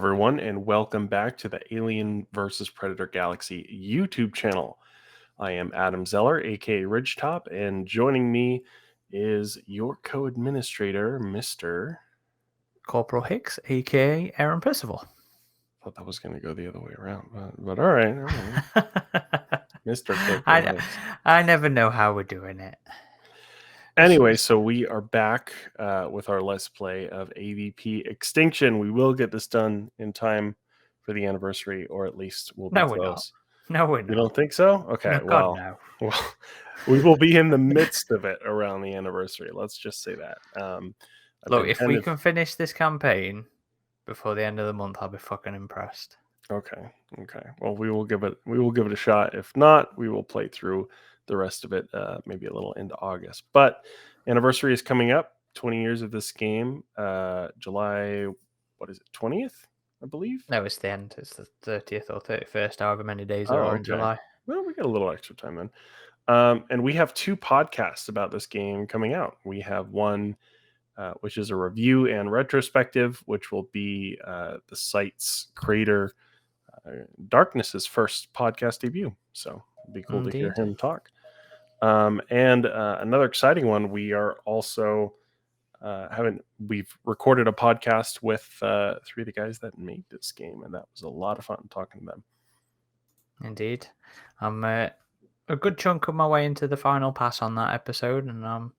everyone, and welcome back to the Alien vs. Predator Galaxy YouTube channel. I am Adam Zeller, aka Ridgetop, and joining me is your co-administrator, Mr. Corporal Hicks, aka Aaron Percival. I thought that was going to go the other way around, but all right. Mr. Corporal Hicks. I never know how we're doing it. Anyway, so we are back with our Let's Play of AVP Extinction. We will get this done in time for the anniversary, or at least we'll be No, close. we're not. No, we're not. You don't think so? Okay, No, God, no. Well, we will be in the midst of it around the anniversary. Let's just say that. Look, if we can finish this campaign before the end of the month, I'll be fucking impressed. Okay. Well, we will give it a shot. If not, we will play through the rest of it, maybe a little into August. But anniversary is coming up. 20 years of this game. July, 20th? I believe. No, it's the end. It's the 30th or 31st, however many days there are in July. Well, we got a little extra time then. And we have 2 podcasts about this game coming out. We have one, which is a review and retrospective, which will be the site's creator, Darkness's first podcast debut. So it'd be cool to hear him talk. And another exciting one, we are also we've recorded a podcast with 3 of the guys that made this game, and that was a lot of fun talking to them. Indeed. I'm a good chunk of my way into the final pass on that episode, and I'm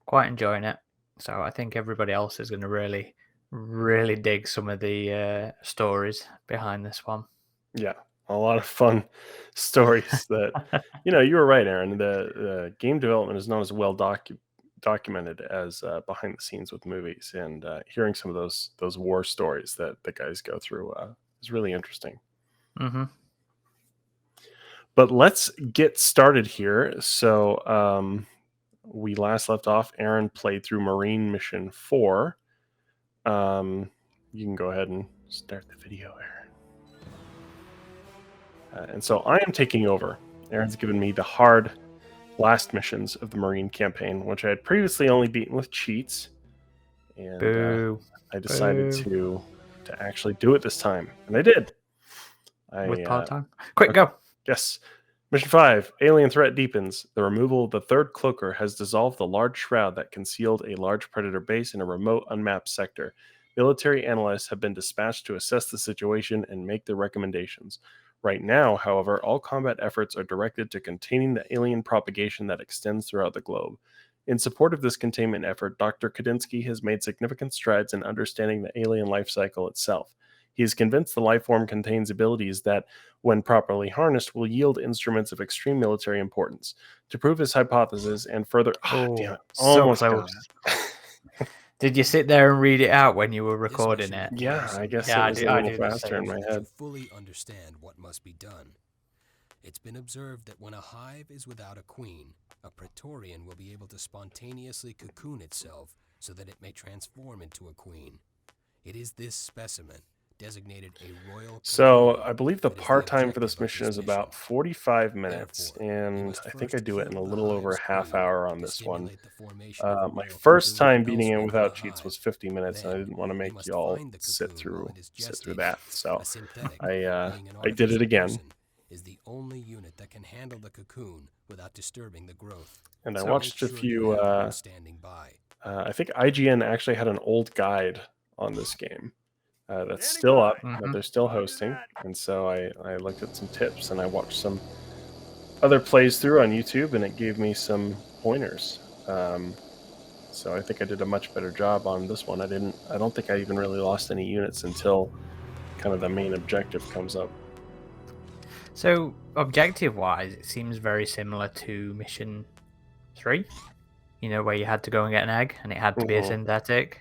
quite enjoying it. So I think everybody else is going to really, really dig some of the stories behind this one. Yeah, a lot of fun stories that, you were right, Aaron. The game development is not as well documented as behind the scenes with movies, and hearing some of those war stories that the guys go through is really interesting. Mm-hmm. But let's get started here. So we last left off, Aaron played through Marine Mission 4. You can go ahead and start the video, Aaron. And so I am taking over. Aaron's given me the hard last missions of the Marine campaign, which I had previously only beaten with cheats. And I decided to actually do it this time. And I did. With part time? Quick, go. Yes. Mission 5, Alien Threat Deepens. The removal of the third cloaker has dissolved the large shroud that concealed a large predator base in a remote, unmapped sector. Military analysts have been dispatched to assess the situation and make their recommendations. Right now, however, all combat efforts are directed to containing the alien propagation that extends throughout the globe. In support of this containment effort, Dr. Kadinsky has made significant strides in understanding the alien life cycle itself. He is convinced the life form contains abilities that, when properly harnessed, will yield instruments of extreme military importance. To prove his hypothesis and further... damn it. Almost so close. Did you sit there and read it out when you were recording it? Yeah, I guess it was a little faster in my head. Fully understand what must be done. It's been observed that when a hive is without a queen, a Praetorian will be able to spontaneously cocoon itself so that it may transform into a queen. It is this specimen, designated a royal. So I believe the part time for this mission is about 45 minutes, and I think I do it in a little over a half hour on this one. My first time beating it without cheats was 50 minutes, and I didn't want to make y'all sit through that, so I did it again. Is the only unit that can handle the cocoon without disturbing the growth. And I watched a few. I think IGN actually had an old guide on this game. That's still up, but they're still hosting. And so I looked at some tips, and I watched some other plays through on YouTube, and it gave me some pointers. So I think I did a much better job on this one. I don't think I even really lost any units until kind of the main objective comes up. So objective-wise, it seems very similar to Mission 3. Where you had to go and get an egg, and it had to be a synthetic.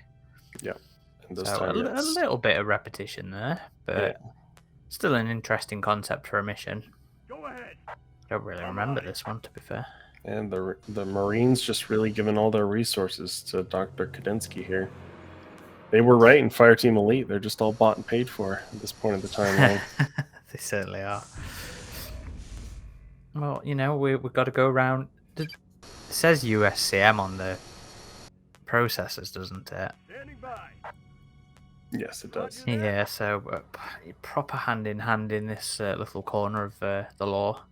Yeah. So a little bit of repetition there, but still an interesting concept for a mission. Go ahead. I don't really remember this one, to be fair. And the Marines just really giving all their resources to Dr. Kadinsky here. They were right in Fireteam Elite. They're just all bought and paid for at this point of the timeline. They certainly are. Well, we've got to go around. It says USCM on the processors, doesn't it? Standing by. Yes, it does. Yeah, so proper hand in hand in this little corner of the law.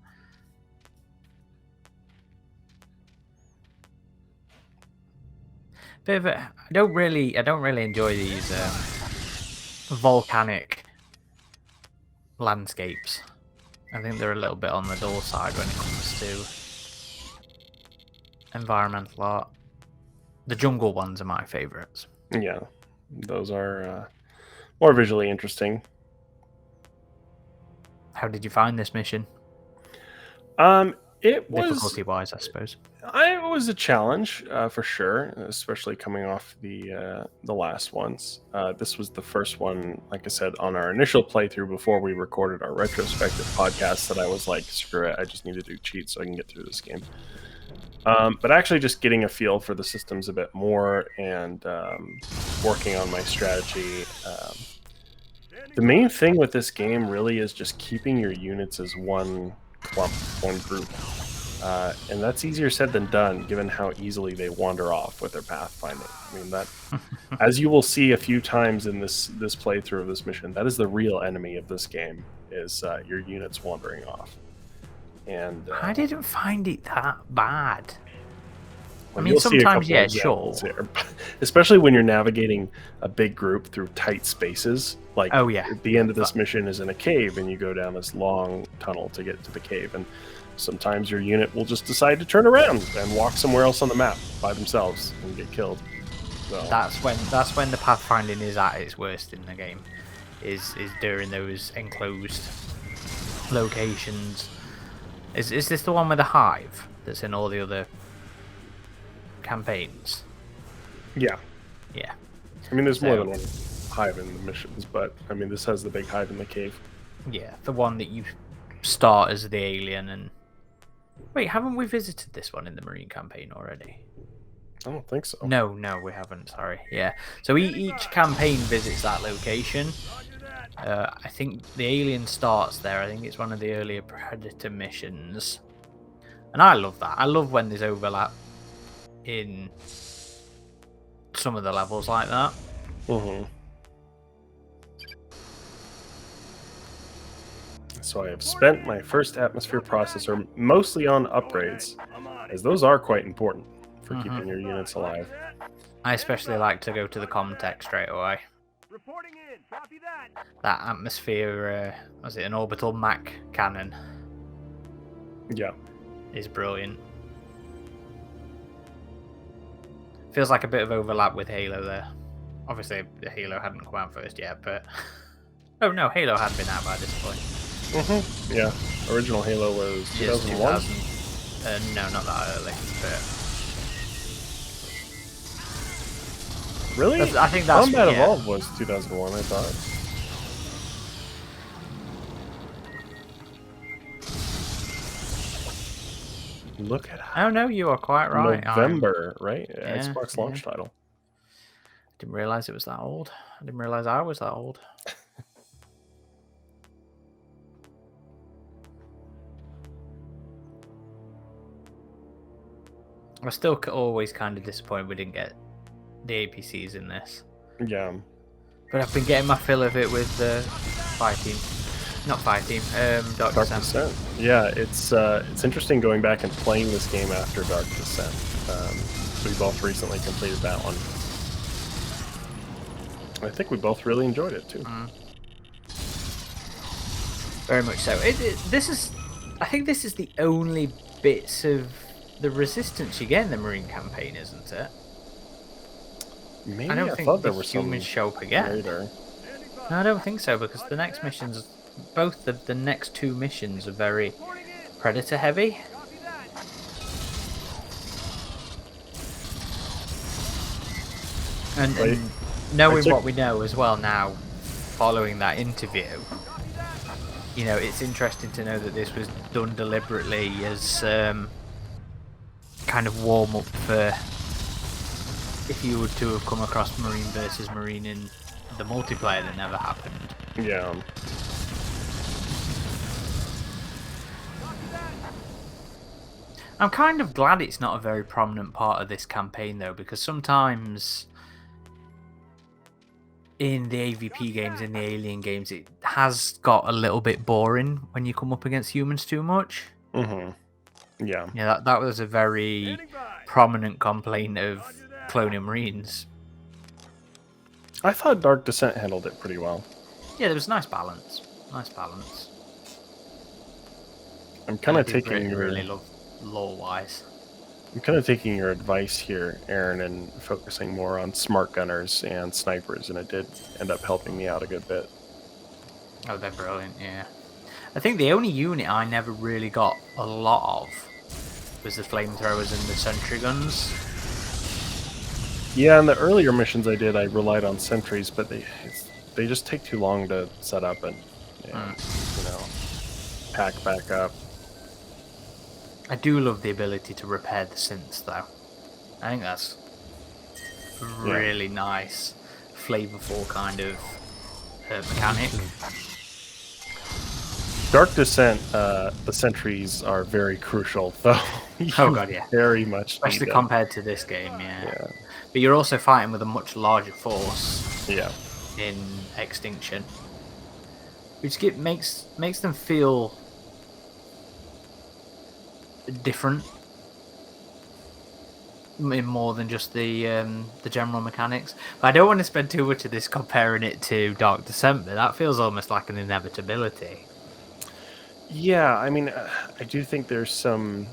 Bit of I don't really enjoy these volcanic landscapes. I think they're a little bit on the dull side when it comes to environmental art. The jungle ones are my favourites. Yeah, those are more visually interesting. How did you find this mission? It was Difficulty-wise, I suppose. it was a challenge for sure, especially coming off the last ones. This was the first one, like I said, on our initial playthrough before we recorded our retrospective podcast. That I was like, screw it, I just need to do cheats so I can get through this game. But actually, just getting a feel for the systems a bit more and working on my strategy. The main thing with this game really is just keeping your units as one clump, one group. And that's easier said than done, given how easily they wander off with their pathfinding. I mean, that, as you will see a few times in this playthrough of this mission, that is the real enemy of this game, is your units wandering off. And I didn't find it that bad. well, I mean, you'll see a sometimes, couple yeah, examples sure. here. Especially when you're navigating a big group through tight spaces. Like, Oh, yeah. at the end of this mission is in a cave, and you go down this long tunnel to get to the cave. And sometimes your unit will just decide to turn around and walk somewhere else on the map by themselves and get killed. So, That's when the pathfinding is at its worst in the game. Is during those enclosed locations. Is this the one with the hive that's in all the other campaigns? yeah. Yeah. I mean, there's more So- than one hive in the missions, but I mean, this has the big hive in the cave. Yeah, the one that you start as the alien and... Wait, haven't we visited this one in the Marine campaign already? I don't think so. No, we haven't, sorry. Yeah, so each campaign visits that location. I think the alien starts there. I think it's one of the earlier Predator missions. And I love that. I love when there's overlap in some of the levels like that. Mm-hmm. So I have spent my first atmosphere processor mostly on upgrades, as those are quite important for keeping your units alive. I especially like to go to the Comtech straight away. Reporting in. Copy that. That atmosphere, was it an orbital Mac cannon? Yeah. Is brilliant. Feels like a bit of overlap with Halo there. Obviously, the Halo hadn't come out first yet, but... Oh no, Halo had been out by this point. Mm-hmm. Yeah. Original Halo was 2001? No, not that early, but... Really? I think that's... Combat yeah. Evolved was 2001, I thought. Look at how Oh no, you are quite right. November, right? Yeah, Xbox launch title. Didn't realise it was that old. I didn't realise I was that old. I was still always kind of disappointed we didn't get the APCs in this. Yeah. But I've been getting my fill of it with the Fire Team. Not Fire Team, Dark Dark Descent. Descent. Yeah, it's interesting going back and playing this game after Dark Descent. We both recently completed that one. I think we both really enjoyed it too. Very much so. This is, I think this is the only bits of the Resistance you get in the Marine campaign, isn't it? Maybe I don't think thought there the were some humans show up again. later. No, I don't think so, because the next missions, both of the next two missions are very Predator heavy. Copy that. And Wait, knowing took- what we know as well now, following that interview, you know, it's interesting to know that this was done deliberately as kind of warm up for if you were to have come across Marine versus Marine in the multiplayer that never happened. Yeah. I'm kind of glad it's not a very prominent part of this campaign though, because sometimes in the AVP games, in the Alien games, it has got a little bit boring when you come up against humans too much. Mm-hmm. Yeah. Yeah, that was a very Standing by. prominent complaint of Roger that. Colonial Marines. I thought Dark Descent handled it pretty well. Yeah, there was nice balance. Nice balance. I'm kind of I did taking your really love lore-wise. I'm kind of taking your advice here, Aaron, and focusing more on smart gunners and snipers, and it did end up helping me out a good bit. Oh, they're brilliant, yeah. I think the only unit I never really got a lot of was the flamethrowers and the sentry guns. Yeah, in the earlier missions I did, I relied on sentries, but they just take too long to set up and pack back up. I do love the ability to repair the synths, though. I think that's really nice, flavorful kind of mechanic. Dark Descent, the sentries are very crucial, though. Oh god, yeah. Very much need Especially them. compared to this game, yeah. Yeah. But you're also fighting with a much larger force Yeah. in Extinction, which makes them feel different in more than just the general mechanics. But I don't want to spend too much of this comparing it to Dark Descent, but that feels almost like an inevitability. Yeah, I mean, I do think there's some,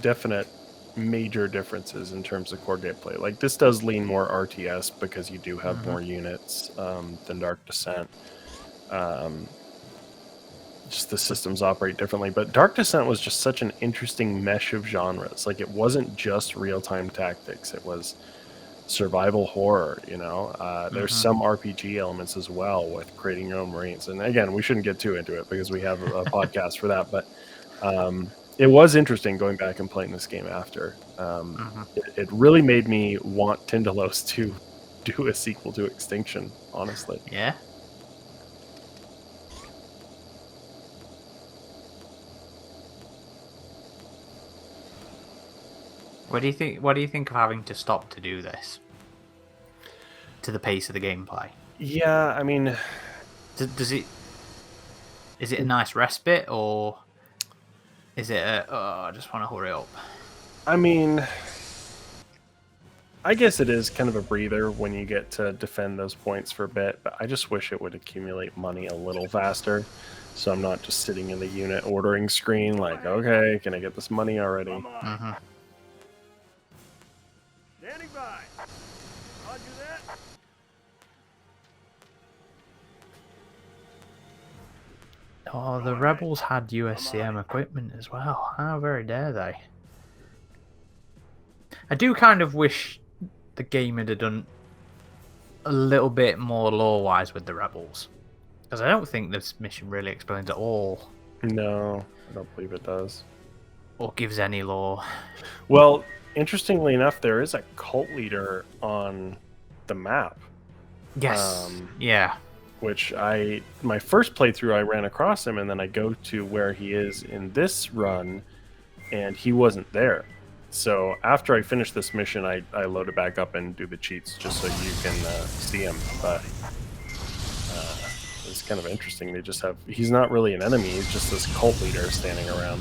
definite major differences in terms of core gameplay. Like, this does lean more RTS because you do have more units than Dark Descent. Just the systems operate differently. But Dark Descent was just such an interesting mesh of genres. Like, it wasn't just real-time tactics. It was survival horror, There's some RPG elements as well with creating your own Marines. And again, we shouldn't get too into it because we have a podcast for that. But it was interesting going back and playing this game after. It really made me want Tindalos to do a sequel to Extinction, honestly. Yeah. What do you think of having to stop to do this? To the pace of the gameplay? Yeah, I mean, Is it a nice respite, or is it I just want to hurry up? I mean, I guess it is kind of a breather when you get to defend those points for a bit, but I just wish it would accumulate money a little faster, so I'm not just sitting in the unit ordering screen like, okay, can I get this money already? Standing by. Roger that. Oh, the rebels had USCM equipment as well. How very dare they? I do kind of wish the game had done a little bit more lore-wise with the rebels, because I don't think this mission really explains at all. No, I don't believe it does. Or gives any lore. Well, interestingly enough, there is a cult leader on the map. Yes. Yeah. Which my first playthrough, I ran across him, and then I go to where he is in this run, and he wasn't there. So after I finish this mission, I load it back up and do the cheats just so you can see him. But it's kind of interesting. He's not really an enemy, he's just this cult leader standing around.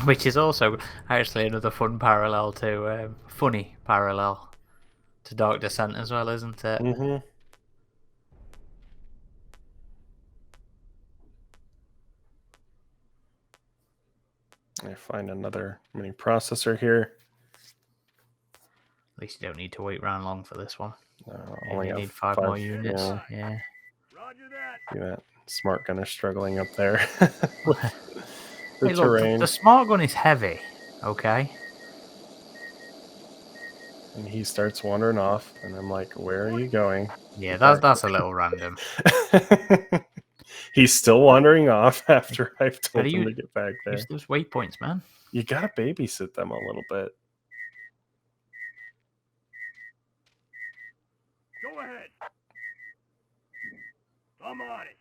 Which is also actually another funny parallel to Dark Descent as well, isn't it? Mm-hmm. I find another mini processor here. At least you don't need to wait around long for this one. Only you need five more units. Yeah. Roger that. See that smart gunner struggling up there. Hey, look, the smart gun is heavy, okay? And he starts wandering off, and I'm like, where are you going? Yeah, that's a little random. He's still wandering off after I've told him to get back there. Use those waypoints, man. You gotta babysit them a little bit. Go ahead. I'm on it.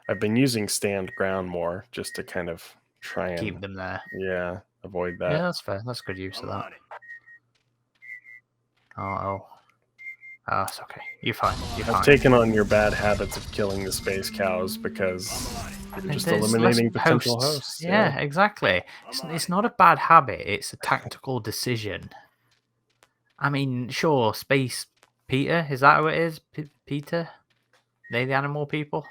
I've been using stand ground more just to kind of try and keep them there. Yeah, avoid that. Yeah, that's fair. That's good use of that. Oh, Oh, it's okay. You're fine. You're I've fine. taken on your bad habits of killing the space cows because you're just There's eliminating less potential hosts. Yeah, exactly. It's not a bad habit. It's a tactical decision. I mean, sure, Space Peter, is that who it is? Peter? They the animal people?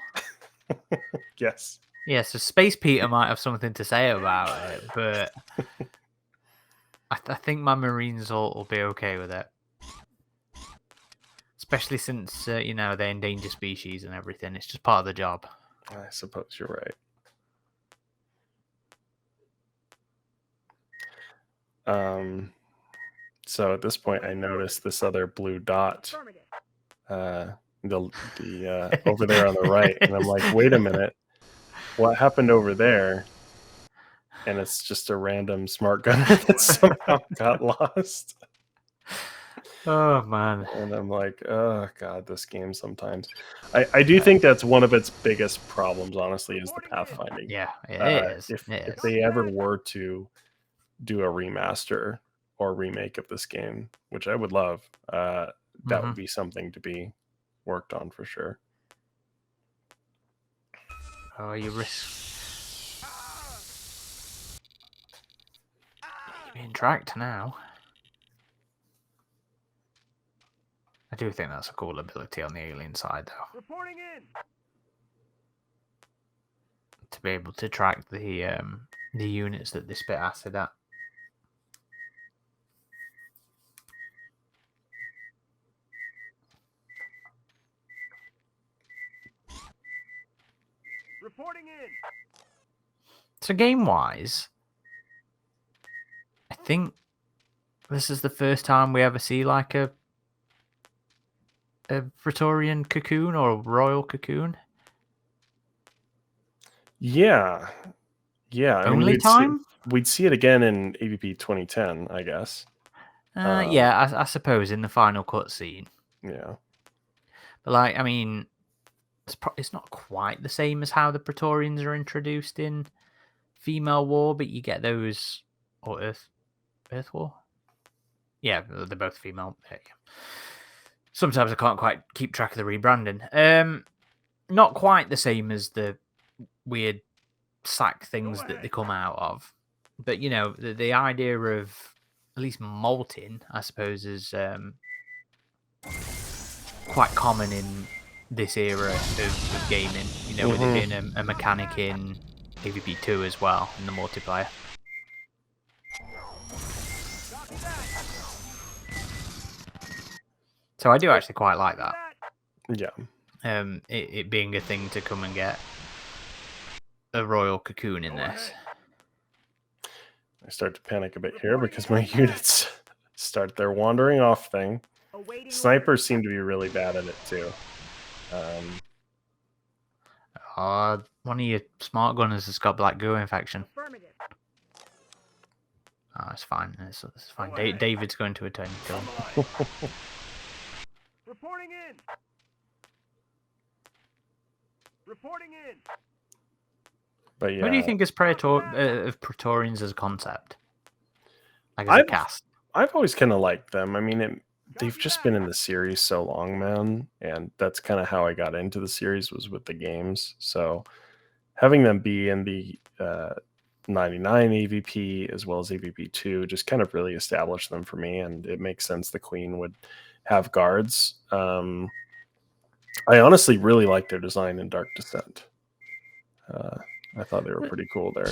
Yes. Yeah, so Space Peter might have something to say about it, but I think my Marines will be okay with it. Especially since, you know, they endanger species and everything. It's just part of the job. I suppose you're right. So at this point, I noticed this other blue dot, the over there on the right, and I'm like, wait a minute, what happened over there? And it's just a random smart gunner that somehow got lost. Oh, man. And I'm like, oh god, this game sometimes. I do think that's one of its biggest problems, honestly, is the pathfinding. Yeah, it is. If It is. they ever were to do a remaster or remake of this game, which I would love, that would be something to be worked on for sure. Oh, you risk. You're being tracked now. I do think that's a cool ability on the alien side, though. Reporting in. To be able to track the units that they spit acid at. Reporting in. So game-wise, I think this is the first time we ever see like a Praetorian cocoon or a royal cocoon. Yeah. I mean, we'd see it again in AVP 2010, I guess. Yeah, I suppose in the final cutscene. Yeah. But like, I mean, it's not quite the same as how the Praetorians are introduced in Female War, but you get those or Earth War. Yeah, they're both female. Sometimes I can't quite keep track of the rebranding. Not quite the same as the weird sack things that they come out of, but you know, the idea of at least molting, I suppose, is quite common in this era of gaming. You know, with it being a mechanic in AVP 2 as well in the multiplayer. So I do actually quite like that. Yeah. It being a thing to come and get a royal cocoon in this. I start to panic a bit here because my units start their wandering off thing. Snipers seem to be really bad at it too. One of your smart gunners has got black goo infection. Oh, it's fine. It's fine. David's going to attend to him. Reporting in. Reporting in. But yeah. What do you think of Praetorians as a concept? Like as a cast? I've always kind of liked them. I mean, they've just been in the series so long, man, and that's kind of how I got into the series, was with the games. So having them be in the 99 AVP as well as AVP 2 just kind of really established them for me, and it makes sense the Queen would have guards. I honestly really like their design in Dark Descent. I thought they were pretty cool there.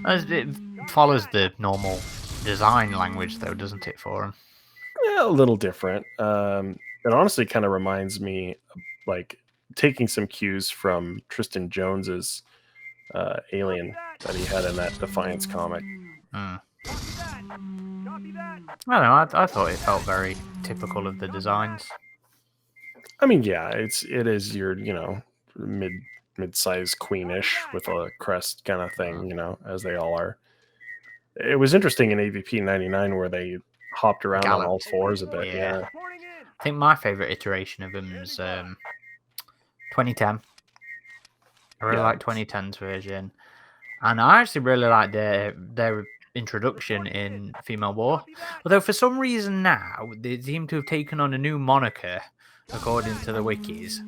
It follows the normal design language, though, doesn't it, for them? Yeah, a little different. It honestly kind of reminds me, like, taking some cues from Tristan Jones's Alien that he had in that Defiance comic. I don't know. I thought it felt very typical of the designs. I mean, yeah, it is your, you know, mid-sized queenish with a crest kind of thing, you know, as they all are. It was interesting in AVP 99 where they hopped around on all fours a bit. Yeah. I think my favorite iteration of them is 2010. I really like 2010's version, and I actually really like their introduction in Female War. Although for some reason now they seem to have taken on a new moniker, according to the wikis,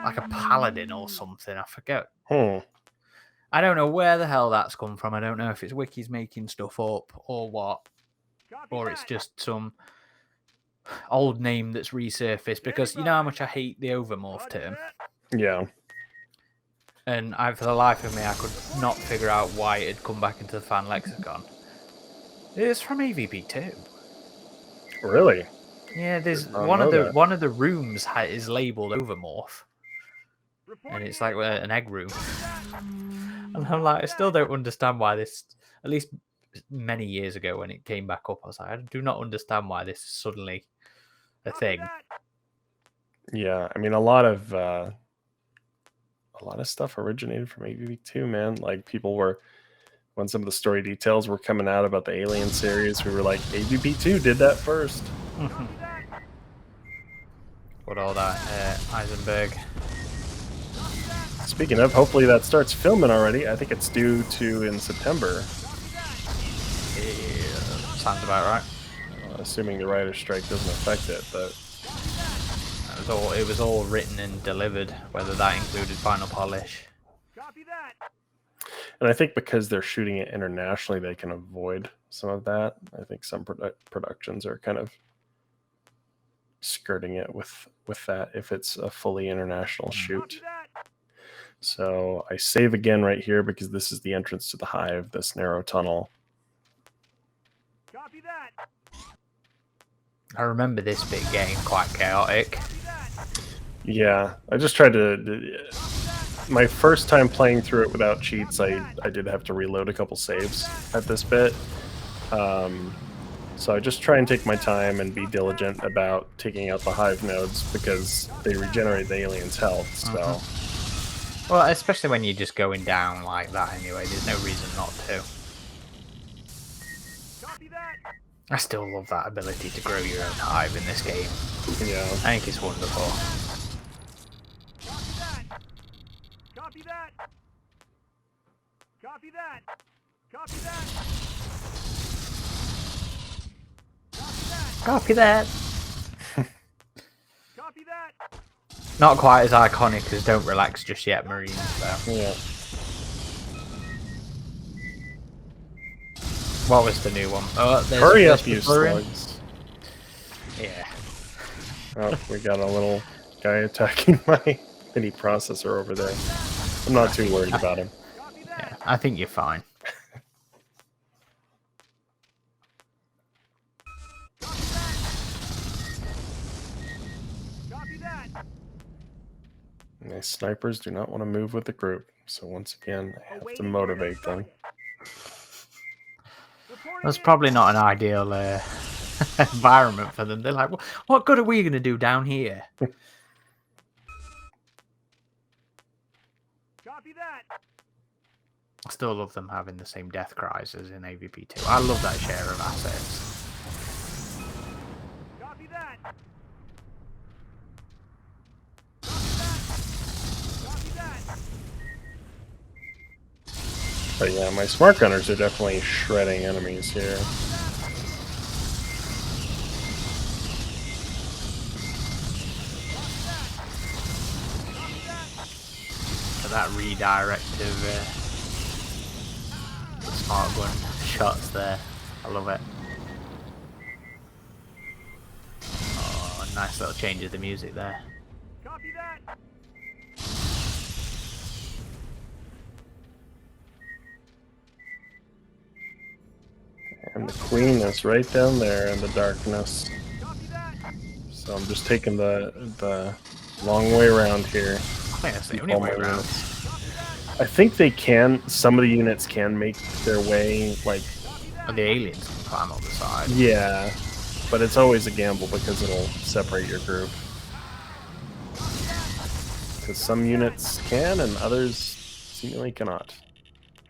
like a paladin or something. I forget. I don't know where the hell that's come from. I don't know if it's wikis making stuff up or what, or it's just some old name that's resurfaced. Because you know how much I hate the overmorph term. Yeah. And for the life of me, I could not figure out why it had come back into the fan lexicon. It's from AVP2. Really? Yeah, there's Did not one of know the that. one of the rooms is labeled overmorph, and it's like an egg room. And I'm like, I still don't understand why this. At least many years ago when it came back up, I was like, I do not understand why this is suddenly a thing. Yeah, I mean, a lot of stuff originated from AVP2, man. Like people were, when some of the story details were coming out about the Alien series, we were like, AVP2 did that first. What all that Eisenberg. Speaking of, hopefully that starts filming already. I think it's due to in September. Yeah, sounds about right. Assuming the writer's strike doesn't affect it, but it was all written and delivered, whether that included final polish. Copy that. and I think because they're shooting it internationally, they can avoid some of that. I think some productions are kind of skirting it with that if it's a fully international shoot. So I save again right here because this is the entrance to the hive, this narrow tunnel. Copy that. I remember this bit getting quite chaotic. Yeah, I just tried to... My first time playing through it without cheats, I did have to reload a couple saves at this bit. So I just try and take my time and be diligent about taking out the hive nodes because they regenerate the alien's health, so... Well, especially when you're just going down like that anyway, there's no reason not to. I still love that ability to grow your own hive in this game. Yeah. I think it's wonderful. Copy that. Copy that. Copy that. Copy that! Copy that. Not quite as iconic as Don't Relax Just Yet, Marines, though. Yeah. What was the new one? Oh, there's Hurry a up, you Praetorian. slugs. Yeah. Oh, we got a little guy attacking my mini processor over there. I'm not too worried about him. Yeah, I think you're fine. Copy that. And these snipers do not want to move with the group, so once again, I have to motivate them. That's probably not an ideal environment for them. They're like, what good are we going to do down here? Copy that. I still love them having the same death cries as in AVP2. I love that share of assets. Copy that. But yeah, my smart gunners are definitely shredding enemies here. So that redirect of the smart gun shots there. I love it. Oh, nice little change of the music there. Copy that. And the queen is right down there in the darkness. Copy that. So I'm just taking the long way around here. I think that's the Keep only all way my around. units. I think they can, some of the units can make their way, like... Oh, the aliens can climb up the side. Yeah, but it's always a gamble because it'll separate your group. Because some units can and others seemingly cannot.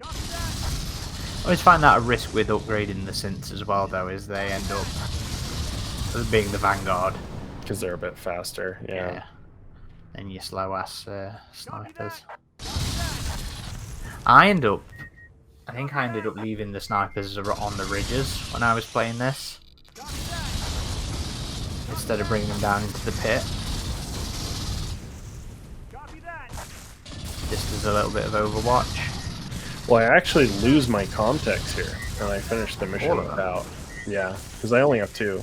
I always find that a risk with upgrading the synths as well, though, is they end up being the vanguard. Because they're a bit faster, yeah. And your slow-ass snipers. I end up I think I ended up leaving the snipers on the ridges when I was playing this, instead of bringing them down into the pit. Copy that. Just as a little bit of Overwatch. Well, I actually lose my context here, and I finish the mission All of them? without. Yeah, because I only have 2.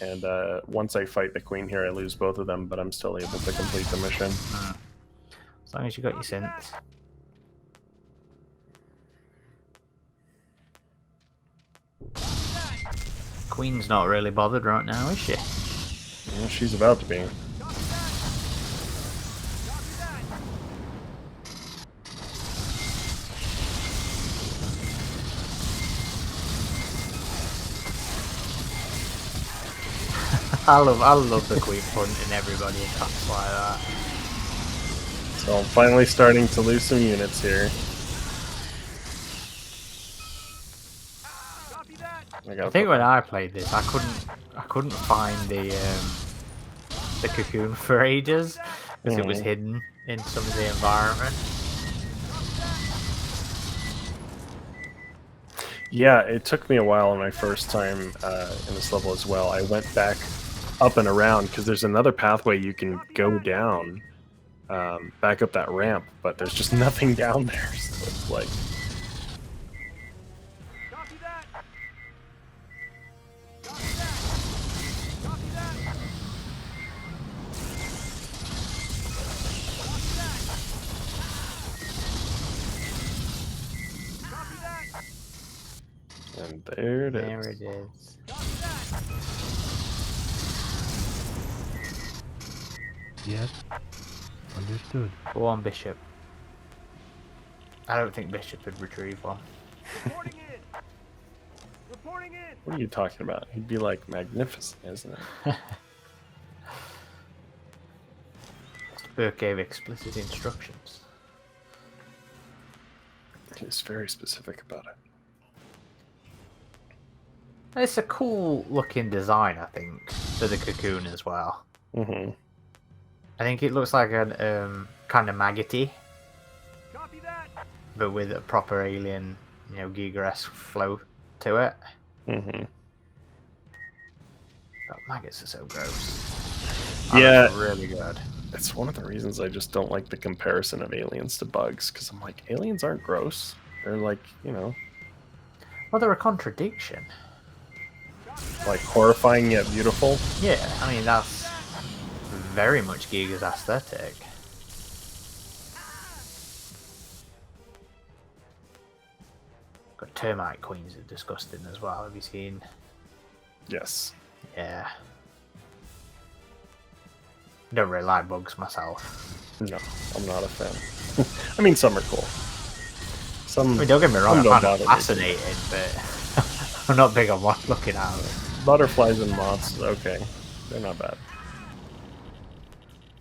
And once I fight the queen here, I lose both of them, but I'm still able to complete the mission. As long as you got your synths. Queen's not really bothered right now, is she? Well, she's about to be. Copy that. Copy that. I love the queen punting everybody in attacks like that. So I'm finally starting to lose some units here. Copy that. I think when I played this, I couldn't find the cocoon for ages because it was hidden in some of the environment. Yeah, it took me a while on my first time in this level as well. I went back up and around because there's another pathway you can go down, back up that ramp, but there's just nothing down there. So it's like, Copy that. Copy that. Copy that. Copy that. and there it There is. it is. Copy that. Yes. Understood. Go on, Bishop. I don't think Bishop would retrieve one. Reporting in. Reporting in. What are you talking about? He'd be like magnificent, isn't it? Burke gave explicit instructions. He's very specific about it. It's a cool looking design, I think, for the cocoon as well. Mm-hmm. I think it looks like a kind of maggoty, Copy that. but with a proper alien, Giga-esque flow to it. Mm-hmm. But maggots are so gross. Yeah. That's really good. It's one of the reasons I just don't like the comparison of aliens to bugs, because I'm like, aliens aren't gross. They're like, Well, they're a contradiction. like horrifying yet beautiful. Yeah, I mean, that's very much Giga's aesthetic. Got termite queens are disgusting as well. Have you seen? Yes. Yeah. Don't really like bugs myself. No, I'm not a fan. I mean, some are cool. I mean, don't get me wrong, I some don't find it bother me. fascinating, but I'm not big on looking at them. Butterflies and moths, okay. They're not bad.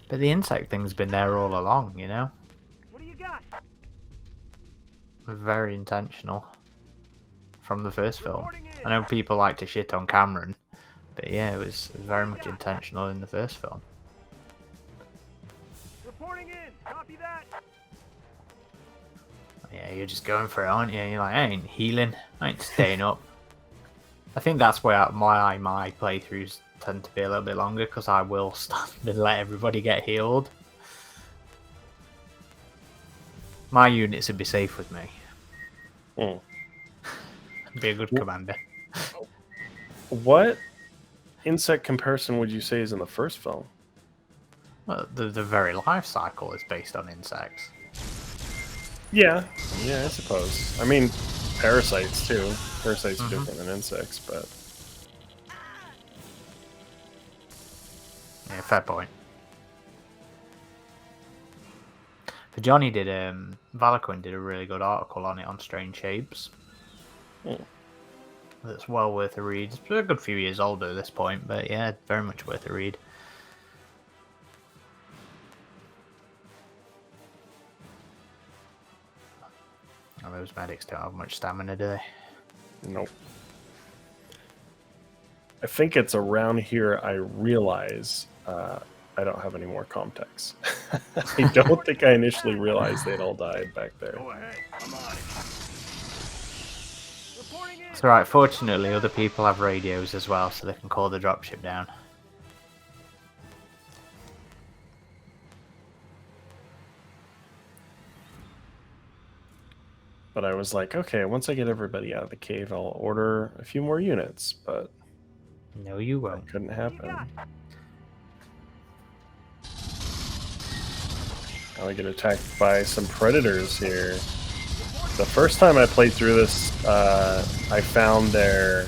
But the insect thing's been there all along, What do you got? Very intentional from the first film. Reporting in. I know people like to shit on Cameron, but yeah, it was very much intentional in the first film. Reporting in. Copy that. Yeah, you're just going for it, aren't you? You're like, I ain't healing, I ain't staying up. I think that's why my playthroughs tend to be a little bit longer, because I will stand and let everybody get healed. My units would be safe with me. Hmm. Be a good commander. What insect comparison would you say is in the first film? Well, the very life cycle is based on insects. Yeah, I suppose. I mean, parasites too. Parasites are different than insects, but Yeah, fair point. But Johnny did, Valaquin did a really good article on it on Strange Shapes. Hmm. That's well worth a read. It's a good few years older at this point, but yeah, very much worth a read. Oh, those medics don't have much stamina, do they? nope. I think it's around here I realize I don't have any more contacts. I don't think I initially realized they'd all died back there. Go ahead. I'm on it. Reporting in. It's alright, fortunately other people have radios as well, so they can call the dropship down. But I was like, okay, once I get everybody out of the cave, I'll order a few more units, but No, you that won't. couldn't What do you happen. got? Now I get attacked by some predators here. The first time I played through this, I found their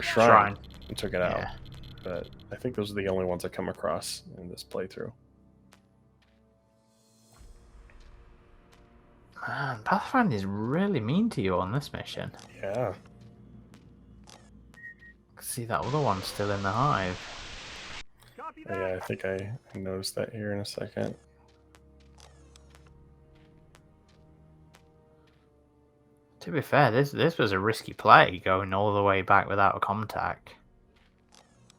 shrine and took it out. Yeah. But I think those are the only ones I come across in this playthrough. Man, Pathfinder is really mean to you on this mission. Yeah. See that other one still in the hive. Copy Oh, that. yeah, I think I noticed that here in a second. To be fair, this was a risky play, going all the way back without a contact.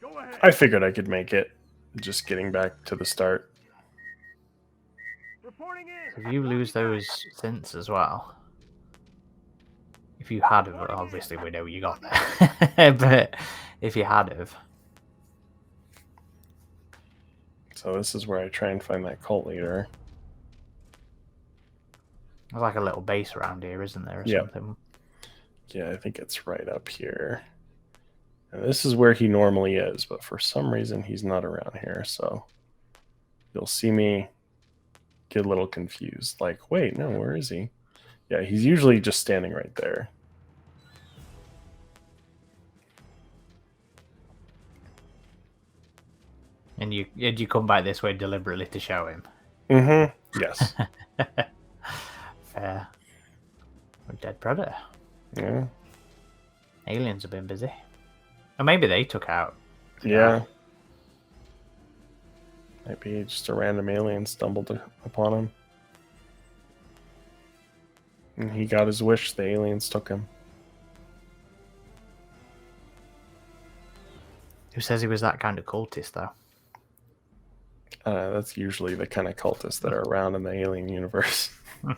Go ahead. I figured I could make it, just getting back to the start. Reporting in. If you lose those synths as well, if you had have, obviously we know you got there, but if you had have, So this is where I try and find that cult leader. there's like a little base around here, isn't there, or Yep. something? Yeah, I think it's right up here. And this is where he normally is, but for some reason he's not around here, so you'll see me get a little confused. Like, wait, no, where is he? Yeah, he's usually just standing right there. And you come back this way deliberately to show him. Mm-hmm. Yes. Fair. A dead predator. Yeah. Aliens have been busy. Or maybe they took out. Yeah. Maybe just a random alien stumbled upon him. And he got his wish, the aliens took him. Who says he was that kind of cultist, though? That's usually the kind of cultists that are around in the alien universe. But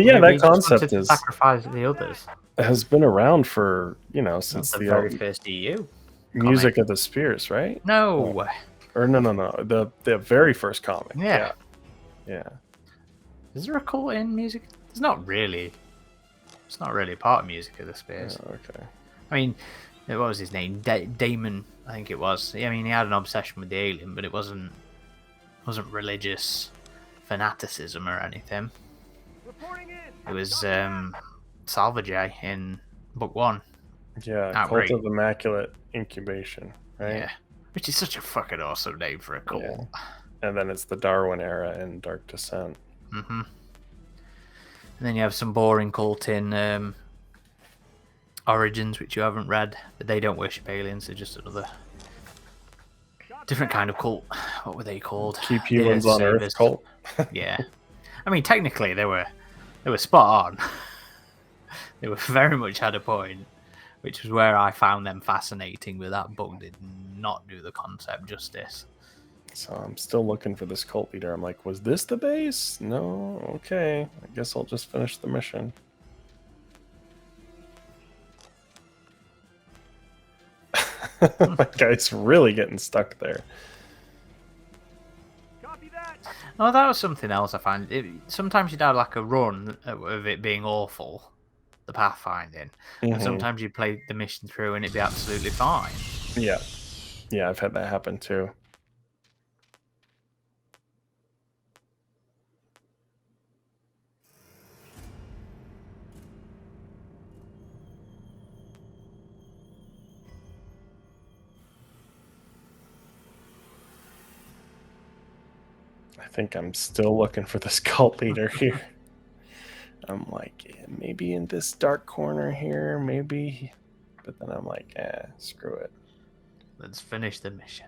yeah, Maybe he that just wanted concept to sacrifice the others. has been around for, since Since the the very first EU. Music of the Spears, right? No. Or no. The very first comic. Yeah. Yeah. Is there a cult in music? It's not really. It's not really part of Music of the Spears. Oh, okay. I mean, what was his name? Damon, I think it was. I mean, he had an obsession with the alien, but it wasn't religious fanaticism or anything. Reporting in. It was Salvage in book 1. Yeah, Outright. Cult of Immaculate Incubation, right? Yeah, which is such a fucking awesome name for a cult. Yeah. And then it's the Darwin era and Dark Descent. Mm-hmm. And then you have some boring cult in Origins, which you haven't read, but they don't worship aliens. They're just another different kind of cult. What were they called? Keep The humans on Earth Savers. cult. Yeah, I mean technically they were spot on. They were very much had a point, which was where I found them fascinating. But that book did not do the concept justice. So I'm still looking for this cult leader. I'm like, was this the base? No? Okay. I guess I'll just finish the mission. That guy's really getting stuck there. Copy that. Oh, that was something else I find. Sometimes you'd have like a run of it being awful, the pathfinding, and Mhm. sometimes you'd play the mission through and it'd be absolutely fine. Yeah. Yeah, I've had that happen too. I think I'm still looking for this cult leader here. I'm like, yeah, maybe in this dark corner here, maybe. But then I'm like, screw it. Let's finish the mission.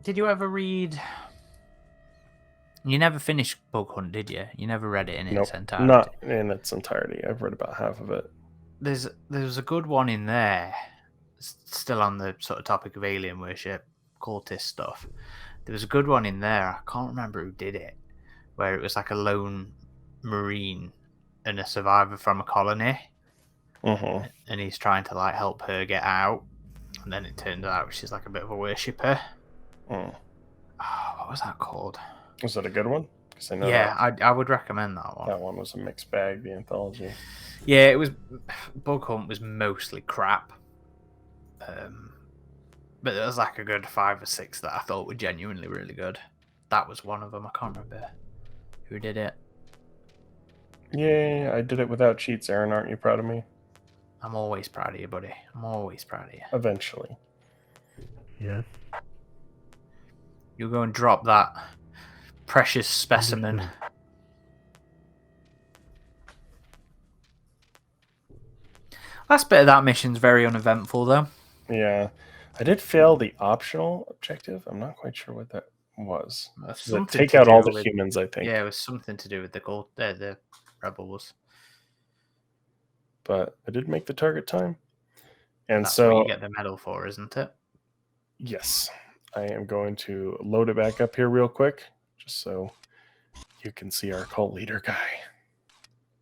Did you ever read? You never finished Bug Hunt, did you? You never read it in Nope, its entirety. not in its entirety. I've read about half of it. There's a good one in there, still on the sort of topic of alien worship, cultist stuff. There was a good one in there. I can't remember who did it, where it was like a lone marine and a survivor from a colony, Mm-hmm. and he's trying to like help her get out, and then it turns out she's like a bit of a worshipper. Mm. Oh, what was that called? Was that a good one? Because I know Yeah, I would recommend that one. that one was a mixed bag. The anthology. Yeah, it was. Bug Hunt was mostly crap. But there was like a good 5 or 6 that I thought were genuinely really good. That was one of them. I can't remember who did it. Yay! I did it without cheats, Aaron. Aren't you proud of me? I'm always proud of you, buddy. I'm always proud of you. Eventually. Yes. You go and drop that precious specimen. Understood. Last bit of that mission's very uneventful, though. Yeah, I did fail the optional objective. I'm not quite sure what that was. Something Take to out all do the with- humans, I think. Yeah, it was something to do with the rebels. But I did make the target time, and That's so what you get the medal for, isn't it? yes, I am going to load it back up here real quick, just so you can see our cult leader guy.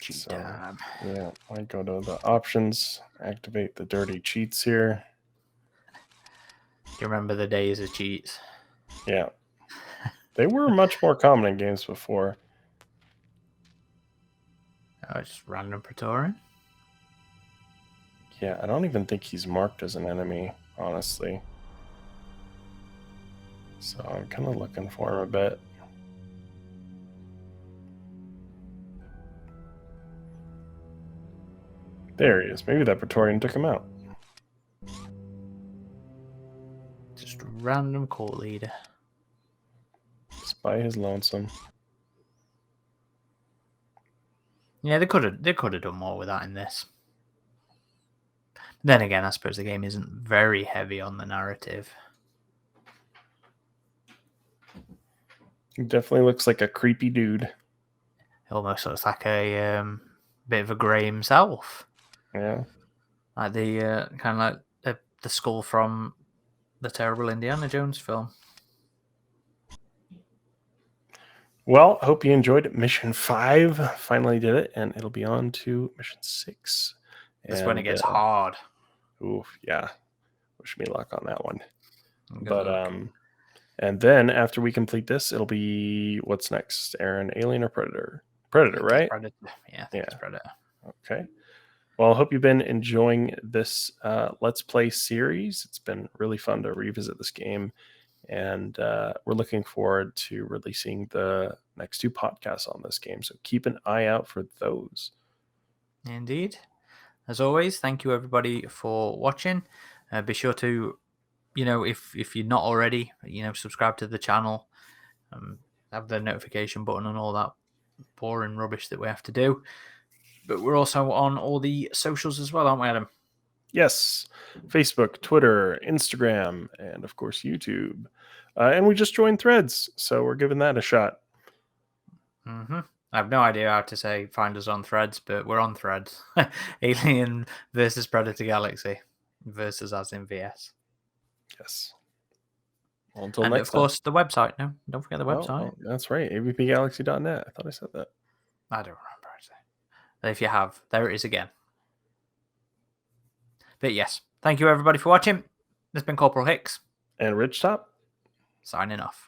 So, Damn. yeah, I go to the options, activate the dirty cheats here. Do you remember the days of cheats? Yeah, they were much more common in games before. Oh, just random Praetorian. Yeah, I don't even think he's marked as an enemy, honestly. So I'm kind of looking for him a bit. There he is. Maybe that Praetorian took him out. Just random cult leader. Just by his lonesome. Yeah, they could have done more with that in this. Then again, I suppose the game isn't very heavy on the narrative. He definitely looks like a creepy dude. It almost looks like a bit of a grey himself, Yeah. like the kind of like the skull from the terrible Indiana Jones film. Well, hope you enjoyed Mission 5. Finally did it, and it'll be on to Mission 6. That's when it gets And, hard. Oof, yeah. Wish me luck on that one. Good But luck. and then after we complete this, it'll be what's next, Aaron? Alien or Predator? Predator, right? Predator. Yeah, I think it's Predator. Okay. Well, I hope you've been enjoying this Let's Play series. It's been really fun to revisit this game, and we're looking forward to releasing the next 2 podcasts on this game. So keep an eye out for those. Indeed. As always, thank you everybody for watching. Be sure to, if you're not already, subscribe to the channel, have the notification button and all that boring rubbish that we have to do. But we're also on all the socials as well, aren't we, Adam? Yes, Facebook, Twitter, Instagram, and of course YouTube. And we just joined Threads, so we're giving that a shot. Mm-hmm. I have no idea how to say find us on Threads, but we're on Threads. Alien versus Predator Galaxy. Versus as in VS. Yes. Well, until And next of course, the website. No, don't forget the time. website. Oh, that's right, avpgalaxy.net. I thought I said that. I don't remember. Actually. If you have, there it is again. But yes, thank you everybody for watching. This has been Corporal Hicks. And Rich Top. Signing off.